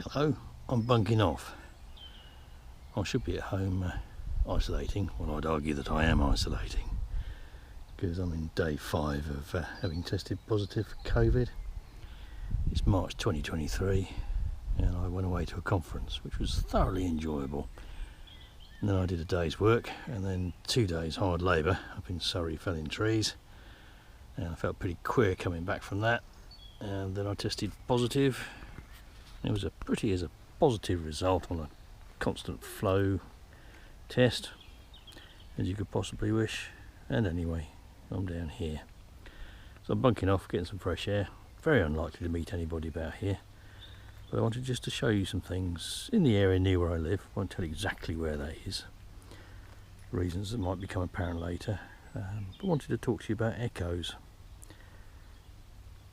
Hello, I'm bunking off. I should be at home isolating. Well, I'd argue that I am isolating because I'm in day 5 of having tested positive for COVID. It's March 2023 and I went away to a conference which was thoroughly enjoyable. And then I did a day's work and then 2 days hard labour up in Surrey felling trees, and I felt pretty queer coming back from that. And then I tested positive. It was as a positive result on a constant flow test as you could possibly wish. And anyway, I'm down here, so I'm bunking off, getting some fresh air. Very unlikely to meet anybody about here, but I wanted just to show you some things in the area near where I live. I won't tell you exactly where that is, reasons that might become apparent later, but I wanted to talk to you about echoes.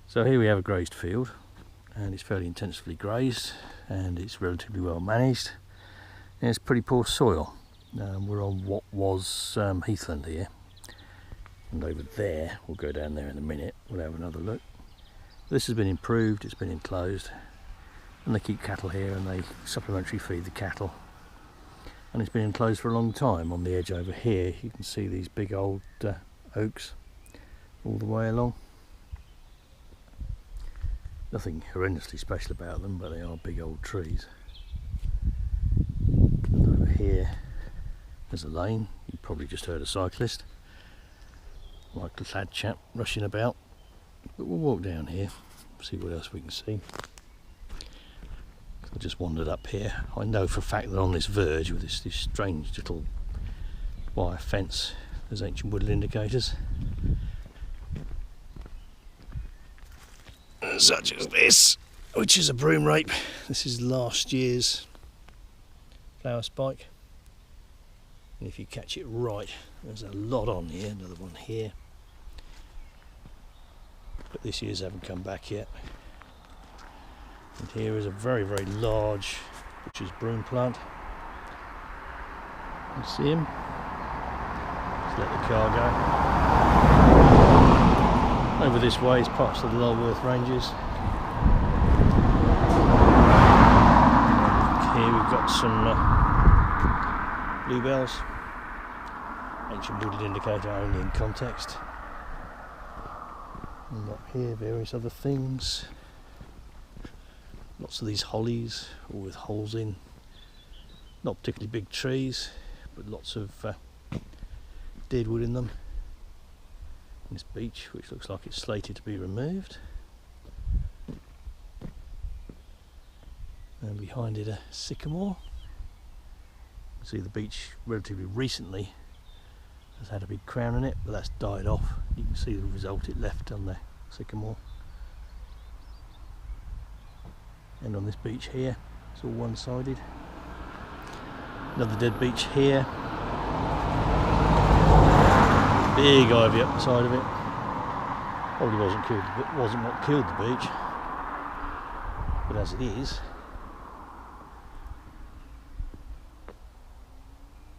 So here we have a grazed field, and it's fairly intensively grazed and it's relatively well managed, and it's pretty poor soil. We're on what was heathland here, and over there, we'll go down there in a minute, we'll have another look. This has been improved, it's been enclosed, and they keep cattle here and they supplementary feed the cattle, and it's been enclosed for a long time. On the edge over here you can see these big old oaks all the way along. Nothing horrendously special about them, but they are big old trees. And over here there's a lane. You probably just heard a cyclist, like a lad chap rushing about, but we'll walk down here, see what else we can see. I just wandered up here. I know for a fact that on this verge with this strange little wire fence there's ancient woodland indicators, such as this, which is a broom rape. This is last year's flower spike, and if you catch it right, there's a lot on here. Another one here, but this year's haven't come back yet. And here is a very large butcher's broom plant. You see him? Just let the car go. Over this way is parts of the Lulworth Ranges. Here we've got some bluebells. Ancient woodland indicator only in context. And up here, various other things. Lots of these hollies, all with holes in. Not particularly big trees, but lots of dead wood in them. This beech, which looks like it's slated to be removed, and behind it a sycamore. You can see the beech relatively recently has had a big crown in it, but that's died off. You can see the result it left on the sycamore. And on this beech here, it's all one-sided. Another dead beech here. Big ivy up the side of it. Probably wasn't what killed the beech, but as it is,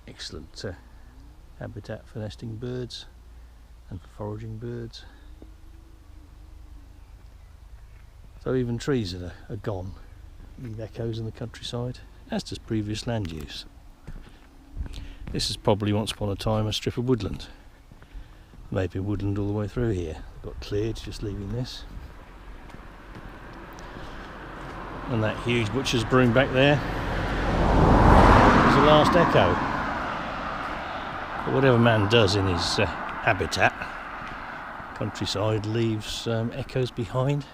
excellent habitat for nesting birds and for foraging birds. So even trees that are gone leave echoes in the countryside, as does previous land use. This is probably once upon a time a strip of woodland. Maybe woodland all the way through here. Got cleared, just leaving this. And that huge butcher's broom back there is the last echo. But whatever man does in his habitat, countryside leaves echoes behind.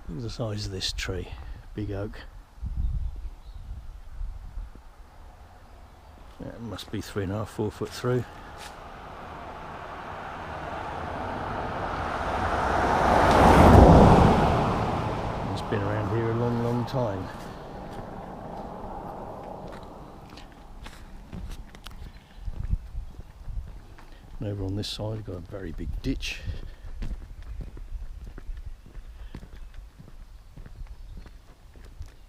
Look at the size of this tree, big oak. That must be 3.5, 4 foot through. It's been around here a long time. And over on this side we've got a very big ditch.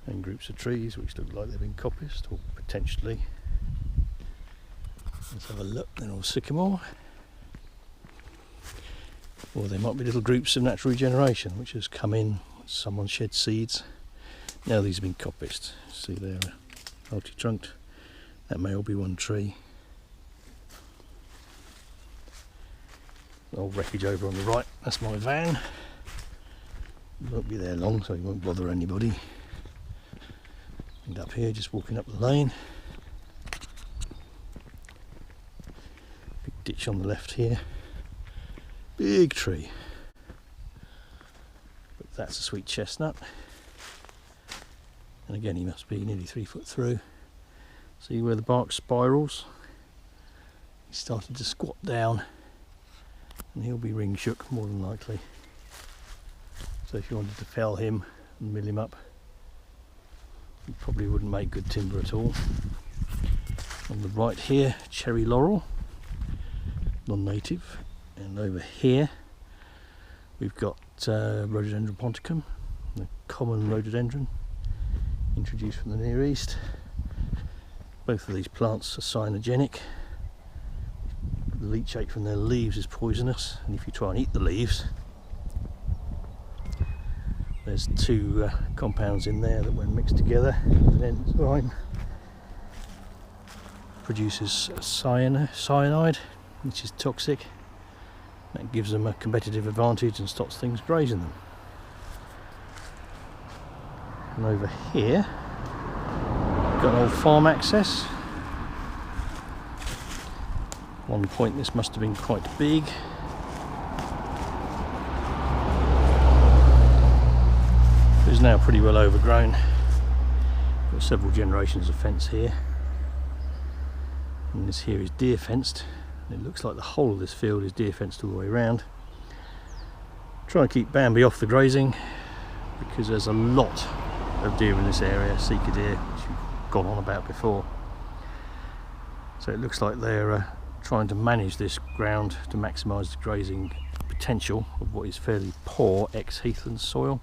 And groups of trees which look like they've been coppiced, or potentially. Let's have a look. They're all sycamore. Or they might be little groups of natural regeneration which has come in someone shed seeds. Now these have been coppiced. See, they're multi-trunked. That may all be one tree. Old wreckage over on the right, that's my van. It won't be there long, so it won't bother anybody. And up here, just walking up the lane. Big ditch on the left here. Big tree. But that's a sweet chestnut. And again, he must be nearly 3 foot through. See where the bark spirals? He's started to squat down, and he'll be ring shook more than likely. So if you wanted to fell him and mill him up, you probably wouldn't make good timber at all. On the right here, cherry laurel, non-native, and over here we've got rhododendron ponticum, the common rhododendron introduced from the Near East. Both of these plants are cyanogenic. The leachate from their leaves is poisonous, and if you try and eat the leaves, there's two compounds in there that when mixed together with an enzyme produces cyanide, which is toxic. That gives them a competitive advantage and stops things grazing them. And over here, got an old farm access. At one point this must have been quite big. It's now pretty well overgrown. Got several generations of fence here. And this here is deer fenced. It looks like the whole of this field is deer fenced all the way around. Try and keep Bambi off the grazing because there's a lot of deer in this area, seeker deer, which we've gone on about before. So it looks like they're trying to manage this ground to maximise the grazing potential of what is fairly poor ex-heathland soil.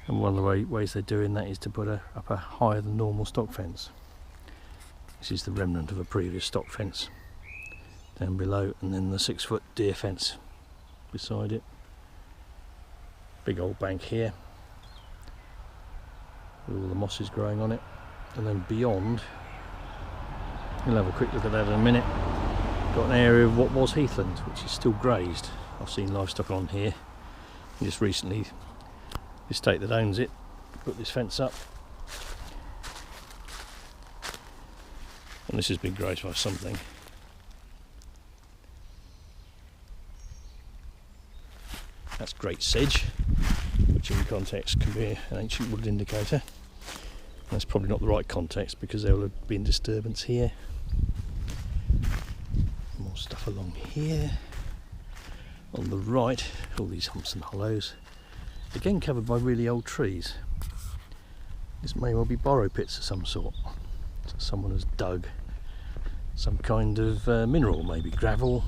And one of the ways they're doing that is to put up a higher than normal stock fence. This is the remnant of a previous stock fence down below, and then the 6 foot deer fence beside it. Big old bank here with all the mosses growing on it, and then beyond, we'll have a quick look at that in a minute. Got an area of what was heathland, which is still grazed. I've seen livestock on here. And just recently, the estate that owns it put this fence up, and this has been grazed by something. That's great sedge, which in context can be an ancient wood indicator. That's probably not the right context because there will have been disturbance here. More stuff along here. On the right, all these humps and hollows, again covered by really old trees. This may well be borrow pits of some sort. So someone has dug some kind of mineral, maybe gravel.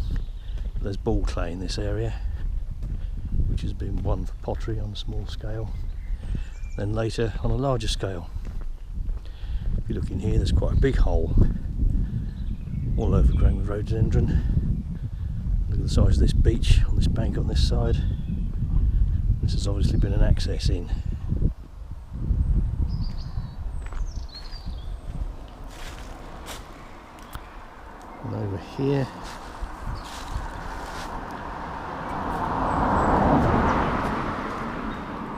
There's ball clay in this area, which has been one for pottery on a small scale, then later on a larger scale. If you look in here, there's quite a big hole, all overgrown with rhododendron. Look at the size of this beech on this bank on this side. This has obviously been an access in. And over here,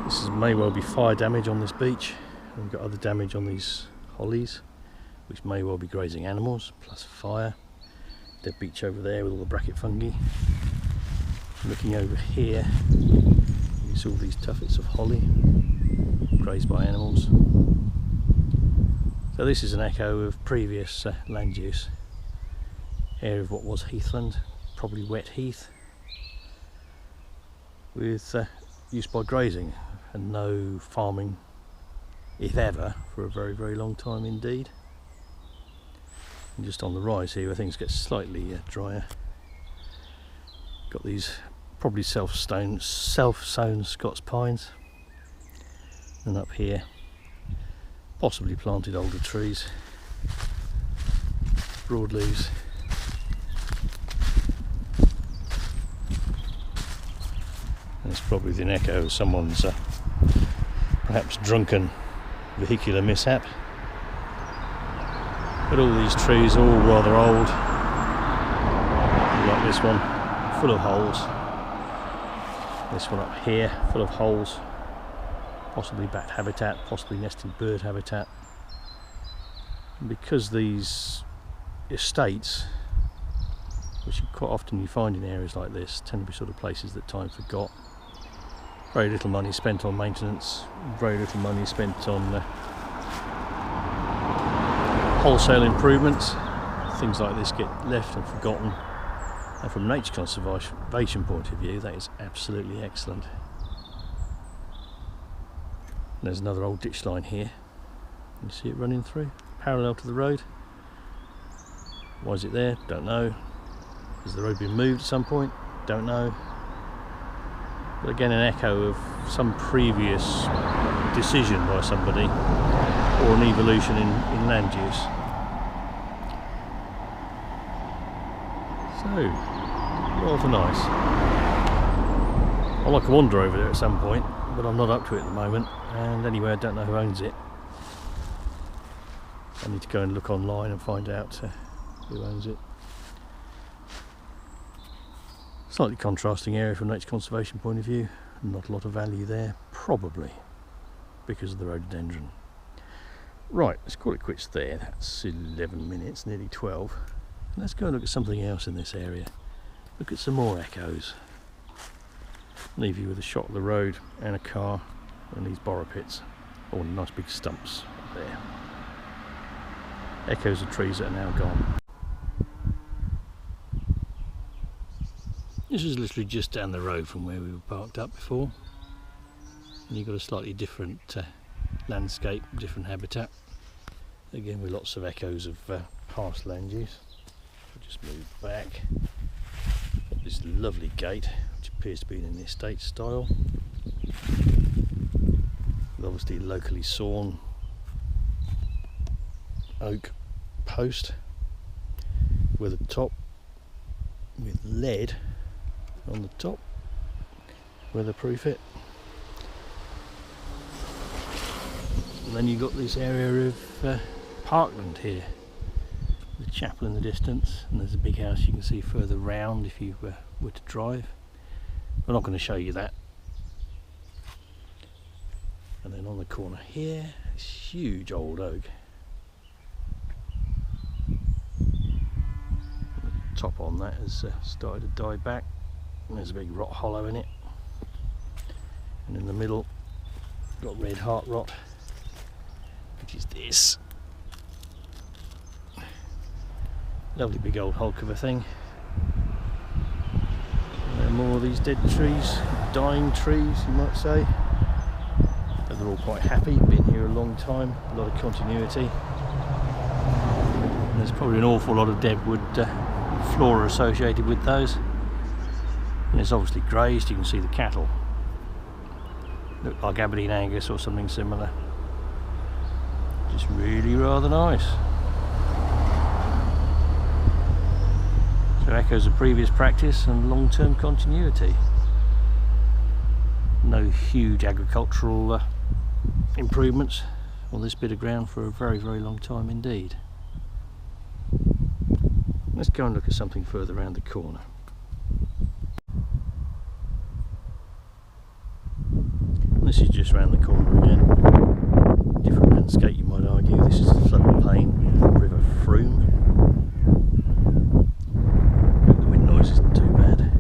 this may well be fire damage on this beech. We've got other damage on these hollies, which may well be grazing animals, plus fire. Dead beech over there with all the bracket fungi. Looking over here, you see all these tuffets of holly grazed by animals. So this is an echo of previous land use. Area of what was heathland, probably wet heath, with use by grazing and no farming, if ever, for a very, very long time indeed. And just on the rise here where things get slightly drier, got these probably self-sown Scots pines, and up here possibly planted older trees, broadleaves. And it's probably an echo of someone's perhaps drunken vehicular mishap. But all these trees are all rather old, like this one, full of holes. This one up here, full of holes, possibly bat habitat, possibly nesting bird habitat. And because these estates, which quite often you find in areas like this, tend to be sort of places that time forgot. Very little money spent on maintenance, very little money spent on wholesale improvements. Things like this get left and forgotten, and from a nature conservation point of view, that is absolutely excellent. There's another old ditch line here. You see it running through, parallel to the road. Why is it there? Don't know. Has the road been moved at some point? Don't know. But again, an echo of some previous decision by somebody, or an evolution in land use. So, rather nice. I'd like to wander over there at some point, but I'm not up to it at the moment, and anyway, I don't know who owns it. I need to go and look online and find out who owns it. Slightly contrasting area from a nature conservation point of view. Not a lot of value there, probably because of the rhododendron. Right, let's call it quits there. That's 11 minutes, nearly 12. Let's go and look at something else in this area. Look at some more echoes. Leave you with a shot of the road and a car and these borrow pits, all nice big stumps there. Echoes of trees that are now gone. This is literally just down the road from where we were parked up before, and you've got a slightly different landscape, different habitat, again with lots of echoes of past land use. I'll just move back. Got this lovely gate which appears to be in the estate style, with obviously locally sawn oak post with a top with lead on the top, weatherproof it. And then you've got this area of parkland here, the chapel in the distance, and there's a big house you can see further round if you were to drive. I'm not going to show you that. And then on the corner here, this huge old oak. The top on that has started to die back. And there's a big rot hollow in it, and in the middle got red heart rot, which is this lovely big old hulk of a thing. And there are more of these dead trees, dying trees you might say, but they're all quite happy, been here a long time, a lot of continuity, and there's probably an awful lot of dead wood flora associated with those. And it's obviously grazed, you can see the cattle. Look like Aberdeen Angus or something similar. Just really rather nice. So echoes of previous practice and long-term continuity. No huge agricultural improvements on this bit of ground for a very, very long time indeed. Let's go and look at something further around the corner. This is just round the corner again. Different landscape, you might argue. This is the floodplain of the River Froome. The wind noise isn't too bad.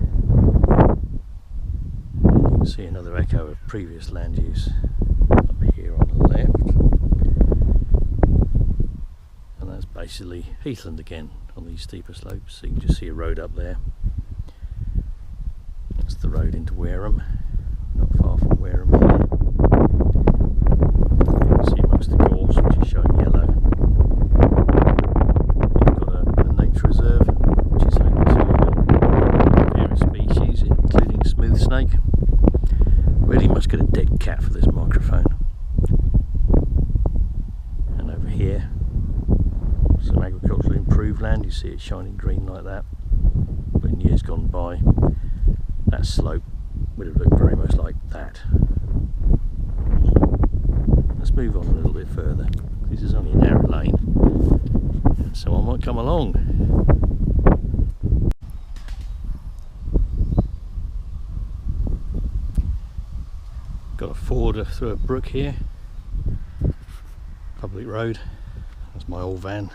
You can see another echo of previous land use up here on the left. And that's basically heathland again on these steeper slopes. So you can just see a road up there. That's the road into Wareham. Not far from Wareham here. You can see amongst the gorse, which is showing yellow. You've got a nature reserve, which is home to various species, including smooth snake. Really must get a dead cat for this microphone. And over here, some agriculturally improved land. You see it shining green like that. But in years gone by, that slope would have looked very much like that. Let's move on a little bit further. This is only a narrow lane, and someone might come along. Got a ford through a brook here, public road. That's my old van.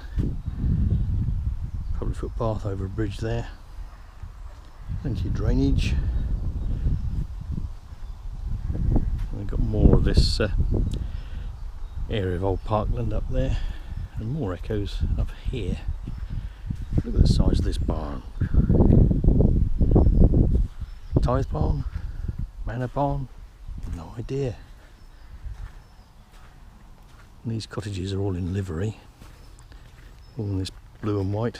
Public footpath over a bridge there. Plenty of drainage. We've got more of this area of old parkland up there, and more echoes up here. Look at the size of this barn. Tithe barn? Manor barn? No idea. And these cottages are all in livery, all in this blue and white,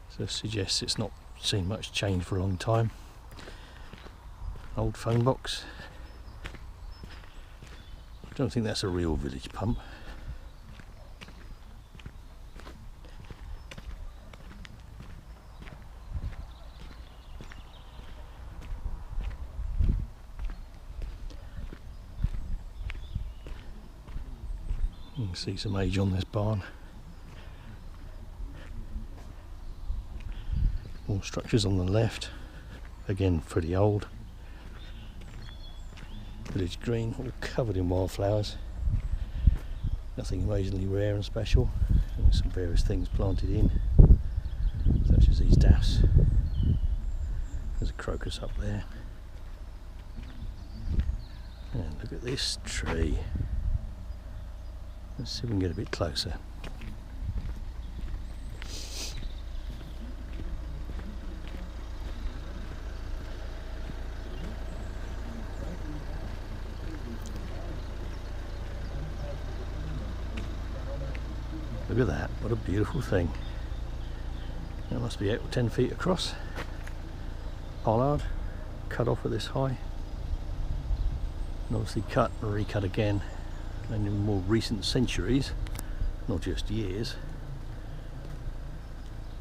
so it suggests it's not seen much change for a long time. Old phone box. I don't think that's a real village pump. You can see some age on this barn. More structures on the left, again pretty old. Village green, all covered in wildflowers. Nothing amazingly rare and special. And some various things planted in, such as these daffs. There's a crocus up there. And look at this tree. Let's see if we can get a bit closer. Look at that, what a beautiful thing. That must be 8 or 10 feet across. Pollard, cut off at this high. And obviously cut and recut again. And in more recent centuries, not just years,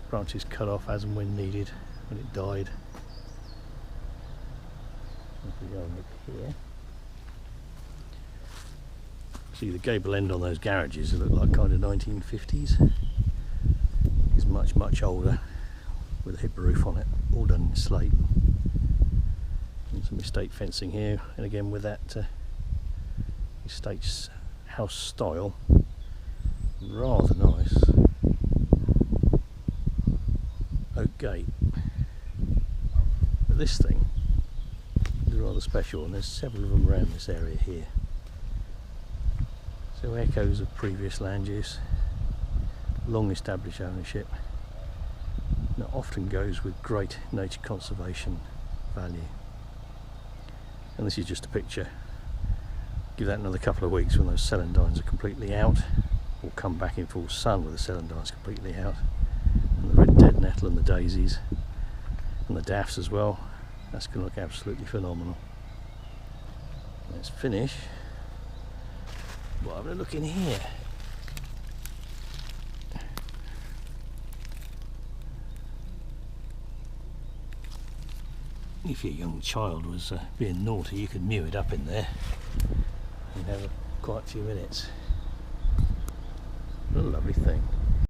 branches cut off as and when needed, when it died. If we go and look here, see the gable end on those garages, they look like kind of 1950s. It's much older, with a hip roof on it, all done in slate. And some estate fencing here, and again with that estate's house style, rather nice. Oak gate. But this thing is rather special, and there's several of them around this area here. So echoes of previous land use, long established ownership. That often goes with great nature conservation value. And this is just a picture. Give that another couple of weeks when those celandines are completely out, or come back in full sun with the celandines completely out, and the red dead nettle and the daisies and the daffs as well. That's going to look absolutely phenomenal. Let's finish by having a look in here. If your young child was being naughty, you could mew it up in there and have quite a few minutes. What a lovely thing.